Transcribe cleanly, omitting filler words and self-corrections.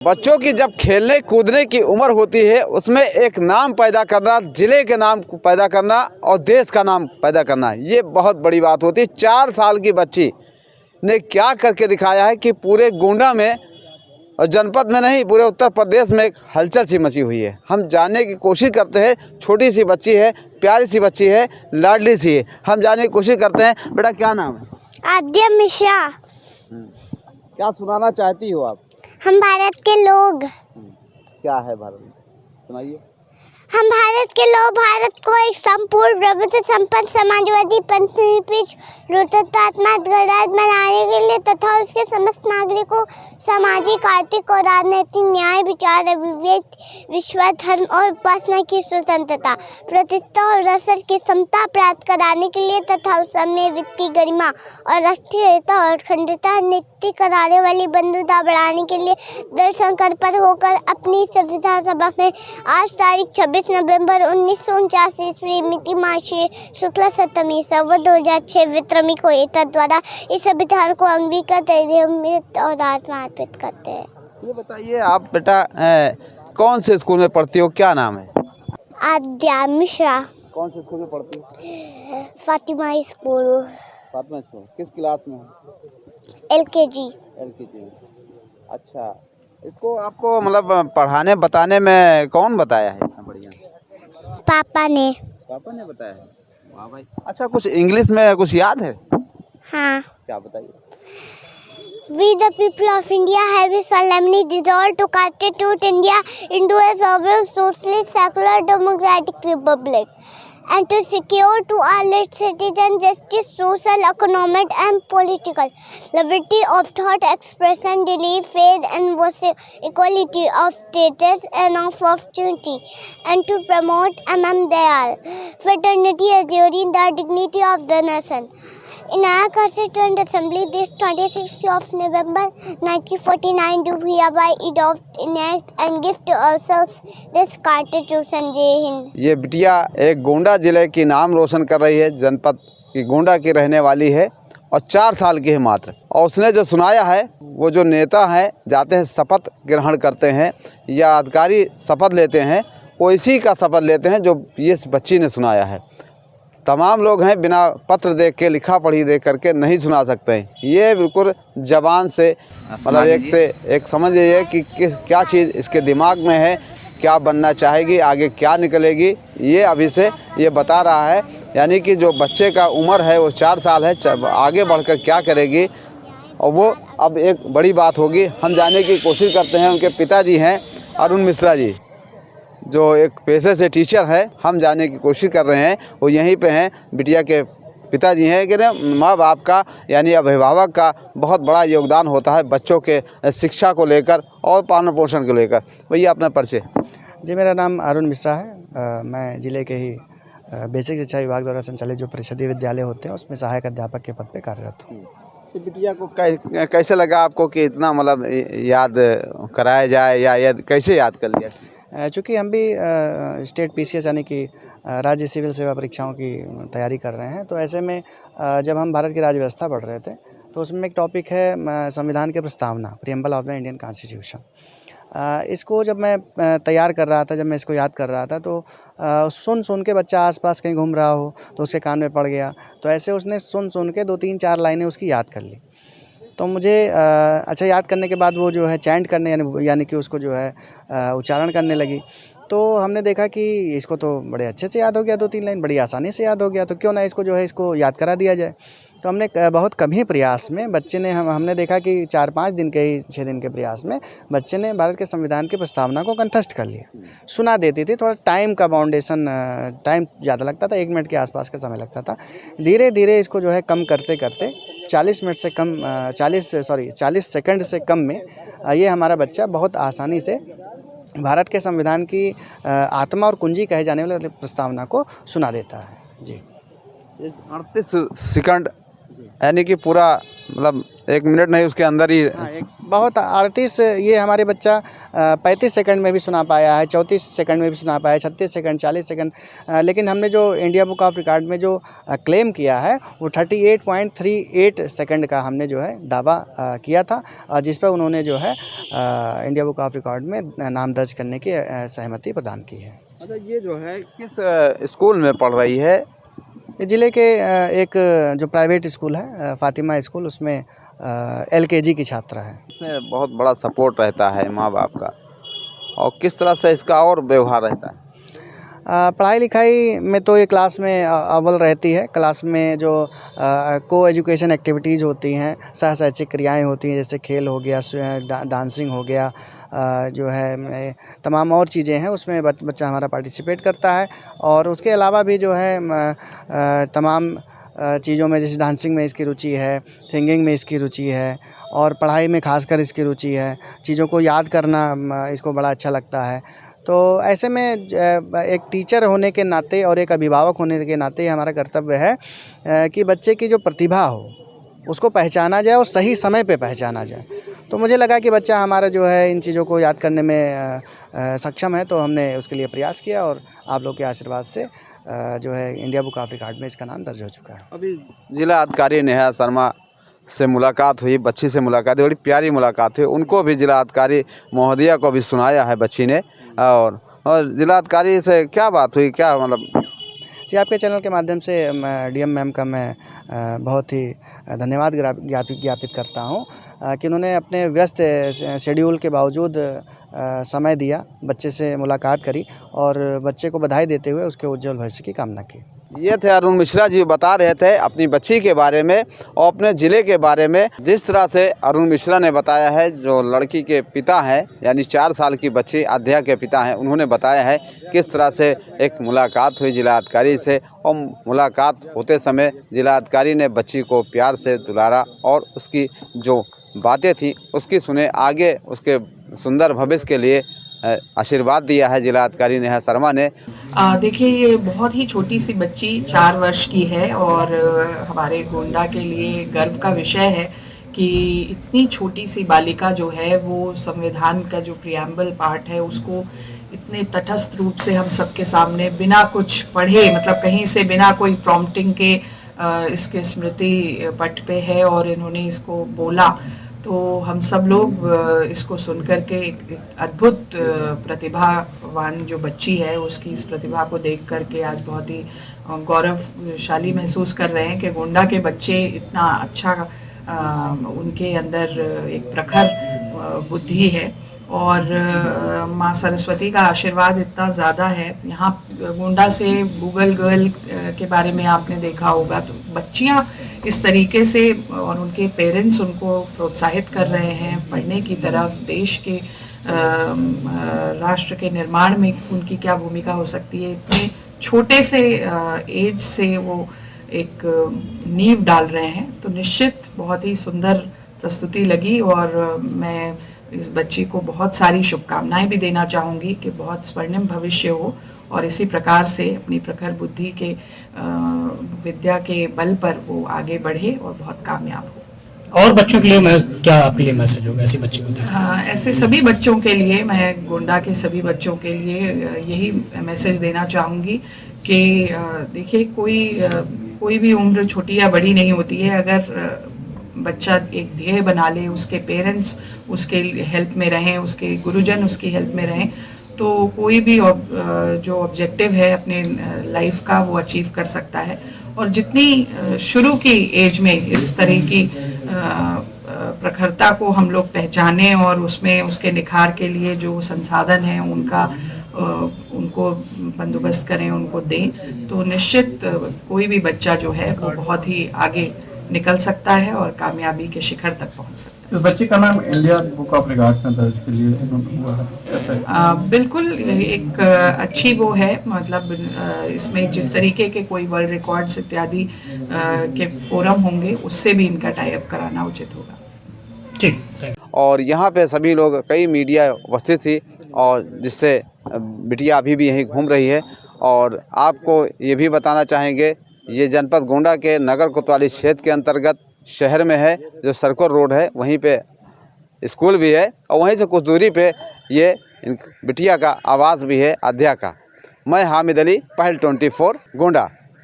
बच्चों की जब खेलने कूदने की उम्र होती है उसमें एक नाम पैदा करना, ज़िले के नाम पैदा करना और देश का नाम पैदा करना, ये बहुत बड़ी बात होती है। 4 साल की बच्ची ने क्या करके दिखाया है कि पूरे गोंडा में और जनपद में नहीं, पूरे उत्तर प्रदेश में एक हलचल सी मची हुई है। हम जानने की कोशिश करते हैं। छोटी सी बच्ची है, प्यारी सी बच्ची है, लाडली सी है। हम जानने की कोशिश करते हैं। बेटा क्या नाम है? आद्या मिश्रा। क्या सुनाना चाहती हो आप? हम भारत के लोग। क्या है भारत में, सुनाइए। हम भारत के लोग भारत को एक संपूर्ण प्रभुत्व संपन्न समाजवादी पंथनिरपेक्ष लोकतंत्रात्मक गणराज्य बनाने के लिए तथा उसके समस्त नागरिकों सामाजिक, आर्थिक और राजनीतिक न्याय, विचार, अभिव्यक्ति, विश्वास, धर्म और उपासना की स्वतंत्रता, प्रतिष्ठा और अवसर की समता प्राप्त कराने के लिए तथा उस समय वित्त की गरिमा और राष्ट्रीय एकता और अखंडता नित्य कराने वाली बंधुता बढ़ाने के लिए दृढ़ संकल्प होकर अपनी संविधान सभा में आज तारीख 26 नवंबर 1949 ईस्वी मिति मासी शुक्ला सप्तमी संवत 2006 विक्रमी को एतद द्वारा इस संविधान को अंगीकृत और आत्मार्पित करते हैं। ये बताइए आप बेटा कौन से स्कूल में पढ़ती हो, क्या नाम है? आद्या मिश्रा। कौन से स्कूल में पढ़ती हो? फातिमा स्कूल। फातिमा स्कूल। किस क्लास में? LKG। अच्छा, इसको आपको मतलब पढ़ाने बताने में कौन बताया है इतना बढ़िया? पापा ने। पापा ने बताया है। वाह भाई। अच्छा, कुछ इंग्लिश में कुछ याद है? हाँ। क्या बताइए? We the people of India have solemnly resolved to constitute India into a sovereign, socialist, secular, democratic republic, and to secure to all its citizens justice, social, economic, and political liberty of thought, expression, belief, faith, and worship, equality of status and of opportunity, and to promote among them all fraternity, assuring the dignity of the nation. In our Constituent Assembly, this 26th of November 1949, do hereby adopt, enact, and give to ourselves this Constitution. जय हिंद। ये बिटिया एक गोंडा जिले की नाम रोशन कर रही है, जनपद की गोंडा की रहने वाली है और 4 साल की है मात्र। और उसने जो सुनाया है, वो जो नेता हैं जाते हैं शपथ ग्रहण करते हैं या अधिकारी शपथ लेते हैं, वो इसी का शपथ लेते हैं जो ये बच्ची ने सुनाया है। तमाम लोग हैं बिना पत्र देख के, लिखा पढ़ी देख करके नहीं सुना सकते हैं। ये बिल्कुल ज़बान से मतलब एक समझ लीजिए कि क्या चीज़ इसके दिमाग में है, क्या बनना चाहेगी, आगे क्या निकलेगी, ये अभी से ये बता रहा है। यानी कि जो बच्चे का उम्र है वो 4 साल है, आगे बढ़कर क्या करेगी और वो अब एक बड़ी बात होगी। हम जानने की कोशिश करते हैं। उनके पिताजी हैं अरुण मिश्रा जी, जो एक पेशे से टीचर है। हम जानने की कोशिश कर रहे हैं, वो यहीं पे हैं। बिटिया के पिताजी हैं कि माँ बाप का यानी अभिभावक का बहुत बड़ा योगदान होता है बच्चों के शिक्षा को लेकर और पालन पोषण को लेकर। भैया अपना परिचय। जी, मेरा नाम अरुण मिश्रा है। मैं ज़िले के ही बेसिक शिक्षा विभाग द्वारा संचालित जो परिषदीय विद्यालय होते हैं उसमें सहायक अध्यापक के पद पे कार्यरत हूँ। तो बिटिया को कैसे लगा आपको कि इतना मतलब याद कराया जाए या कैसे याद कर लिया? चूँकि हम भी स्टेट PCS यानी कि राज्य सिविल सेवा परीक्षाओं की तैयारी कर रहे हैं, तो ऐसे में जब हम भारत की राज्य व्यवस्था पढ़ रहे थे तो उसमें एक टॉपिक है संविधान की प्रस्तावना, preamble of the Indian constitution. इसको जब मैं तैयार कर रहा था, जब मैं इसको याद कर रहा था तो सुन के बच्चा आसपास कहीं घूम रहा हो तो उसके कान में पड़ गया, तो ऐसे उसने सुन के 2-3-4 लाइनें उसकी याद कर ली। तो मुझे अच्छा याद करने के बाद वो जो है चैंट करने यानी कि उसको जो है उच्चारण करने लगी। तो हमने देखा कि इसको तो बड़े अच्छे से याद हो गया, 2-3 लाइन बड़ी आसानी से याद हो गया, तो क्यों ना इसको जो है इसको याद करा दिया जाए। तो हमने बहुत कम ही प्रयास में बच्चे ने हमने देखा कि 4-5 दिन के ही 6 दिन के प्रयास में बच्चे ने भारत के संविधान की प्रस्तावना को कंठस्थ कर लिया। सुना देती थी, थोड़ा टाइम का बाउंडेशन टाइम ज़्यादा लगता था, 1 मिनट के आसपास का समय लगता था। धीरे धीरे इसको जो है कम करते करते 40 सेकंड से कम में ये हमारा बच्चा बहुत आसानी से भारत के संविधान की आत्मा और कुंजी कहे जाने वाले प्रस्तावना को सुना देता है। जी, 38 सेकंड यानी कि पूरा मतलब 1 मिनट नहीं उसके अंदर ही। हाँ, एक बहुत 38 ये हमारे बच्चा 35 सेकंड में भी सुना पाया है, 34 सेकंड में भी सुना पाया है, 36 सेकंड, 40 सेकंड। लेकिन हमने जो इंडिया बुक ऑफ रिकॉर्ड में जो क्लेम किया है वो 38.38 सेकंड का हमने जो है दावा किया था, जिस पर उन्होंने जो है इंडिया बुक ऑफ रिकॉर्ड में नाम दर्ज करने की सहमति प्रदान की है। अच्छा, ये जो है किस स्कूल में पढ़ रही है? ये ज़िले के एक जो प्राइवेट स्कूल है फ़ातिमा स्कूल, उसमें LKG की छात्रा है। इसमें बहुत बड़ा सपोर्ट रहता है माँ बाप का, और किस तरह से इसका और व्यवहार रहता है? पढ़ाई लिखाई में तो ये क्लास में अव्वल रहती है। क्लास में जो को एजुकेशन एक्टिविटीज़ होती हैं, सह शैक्षिक क्रियाएँ होती हैं, जैसे खेल हो गया, डांसिंग हो गया, जो है तमाम और चीज़ें हैं, उसमें बच्चा हमारा पार्टिसिपेट करता है। और उसके अलावा भी जो है तमाम चीज़ों में, जैसे डांसिंग में इसकी रुचि है, सिंगिंग में इसकी रुचि है, और पढ़ाई में खासकर इसकी रुचि है। चीज़ों को याद करना इसको बड़ा अच्छा लगता है। तो ऐसे में एक टीचर होने के नाते और एक अभिभावक होने के नाते हमारा कर्तव्य है कि बच्चे की जो प्रतिभा हो उसको पहचाना जाए और सही समय पे पहचाना जाए। तो मुझे लगा कि बच्चा हमारा जो है इन चीज़ों को याद करने में सक्षम है, तो हमने उसके लिए प्रयास किया, और आप लोग के आशीर्वाद से जो है इंडिया बुक ऑफ रिकॉर्ड में इसका नाम दर्ज हो चुका है। अभी जिला अधिकारी नेहा शर्मा से मुलाकात हुई, बच्ची से मुलाकात हुई, बड़ी प्यारी मुलाकात हुई। उनको भी जिला अधिकारी महोदया को भी सुनाया है बच्ची ने। और जिला अधिकारी से क्या बात हुई, क्या मतलब? जी, आपके चैनल के माध्यम से DM मैम का मैं बहुत ही धन्यवाद ज्ञापित करता हूँ कि उन्होंने अपने व्यस्त शेड्यूल के बावजूद समय दिया, बच्चे से मुलाकात करी और बच्चे को बधाई देते हुए उसके उज्जवल भविष्य की कामना की। ये थे अरुण मिश्रा जी, बता रहे थे अपनी बच्ची के बारे में और अपने ज़िले के बारे में। जिस तरह से अरुण मिश्रा ने बताया है, जो लड़की के पिता हैं, यानी 4 साल की बच्ची आध्या के पिता हैं, उन्होंने बताया है किस तरह से एक मुलाकात हुई जिला अधिकारी से। और मुलाकात होते समय जिला अधिकारी ने बच्ची को प्यार से दुलारा और उसकी जो बातें थी उसकी सुने, आगे उसके सुंदर भविष्य के लिए आशीर्वाद दिया है जिला अधिकारी नेहा शर्मा ने। देखिए, ये बहुत ही छोटी सी बच्ची 4 वर्ष की है और हमारे गोंडा के लिए गर्व का विषय है कि इतनी छोटी सी बालिका जो है वो संविधान का जो प्रियम्बल पार्ट है उसको इतने तटस्थ रूप से हम सबके सामने बिना कुछ पढ़े, मतलब कहीं से बिना कोई प्रॉम्प्टिंग के इसके स्मृति पट पे है और इन्होंने इसको बोला। तो हम सब लोग इसको सुनकर के एक अद्भुत प्रतिभावान जो बच्ची है उसकी इस प्रतिभा को देख कर के आज बहुत ही गौरवशाली महसूस कर रहे हैं कि गोंडा के बच्चे इतना अच्छा उनके अंदर एक प्रखर बुद्धि है और माँ सरस्वती का आशीर्वाद इतना ज़्यादा है। यहाँ गोंडा से गूगल गर्ल के बारे में आपने देखा होगा, तो बच्चियाँ इस तरीके से और उनके पेरेंट्स उनको प्रोत्साहित कर रहे हैं पढ़ने की तरफ। देश के राष्ट्र के निर्माण में उनकी क्या भूमिका हो सकती है, इतने छोटे से एज से वो एक नींव डाल रहे हैं। तो निश्चित बहुत ही सुंदर प्रस्तुति लगी और मैं इस बच्ची को बहुत सारी शुभकामनाएं भी देना चाहूँगी कि बहुत स्वर्णिम भविष्य हो और इसी प्रकार से अपनी प्रखर बुद्धि के विद्या के बल पर वो आगे बढ़े और बहुत कामयाब हो। और बच्चों के लिए मैं क्या आपके लिए मैसेज होगा ऐसे बच्चे को देखकर? ऐसे सभी बच्चों के लिए, मैं गोंडा के सभी बच्चों के लिए यही मैसेज देना चाहूँगी कि देखिए, कोई भी उम्र छोटी या बड़ी नहीं होती है। अगर बच्चा एक ध्येय बना ले, उसके पेरेंट्स उसके हेल्प में रहें, उसके गुरुजन उसकी हेल्प में रहें, तो कोई भी जो ऑब्जेक्टिव है अपने लाइफ का वो अचीव कर सकता है। और जितनी शुरू की एज में इस तरह की प्रखरता को हम लोग पहचानें और उसमें उसके निखार के लिए जो संसाधन हैं उनको बंदोबस्त करें, उनको दें, तो निश्चित कोई भी बच्चा जो है वो बहुत ही आगे निकल सकता है और कामयाबी के शिखर तक पहुंच सकता है। इस बच्चे का नाम इंडिया बुक ऑफ रिकॉर्ड में दर्ज के लिए हुआ है। बिल्कुल एक अच्छी वो है, मतलब इसमें जिस तरीके के कोई वर्ल्ड रिकॉर्ड्स इत्यादि के फोरम होंगे उससे भी इनका टाई अप कराना उचित होगा। ठीक। और यहाँ पे सभी लोग, कई मीडिया उपस्थित थी और जिससे बिटिया अभी भी यहीं घूम रही है। और आपको ये भी बताना चाहेंगे, ये जनपद गोंडा के नगर कोतवाली क्षेत्र के अंतर्गत शहर में है, जो सर्कुलर रोड है वहीं पे स्कूल भी है और वहीं से कुछ दूरी पे ये इन बिटिया का आवास भी है अध्या का। मैं हामिद अली, पहल 24 गोंडा।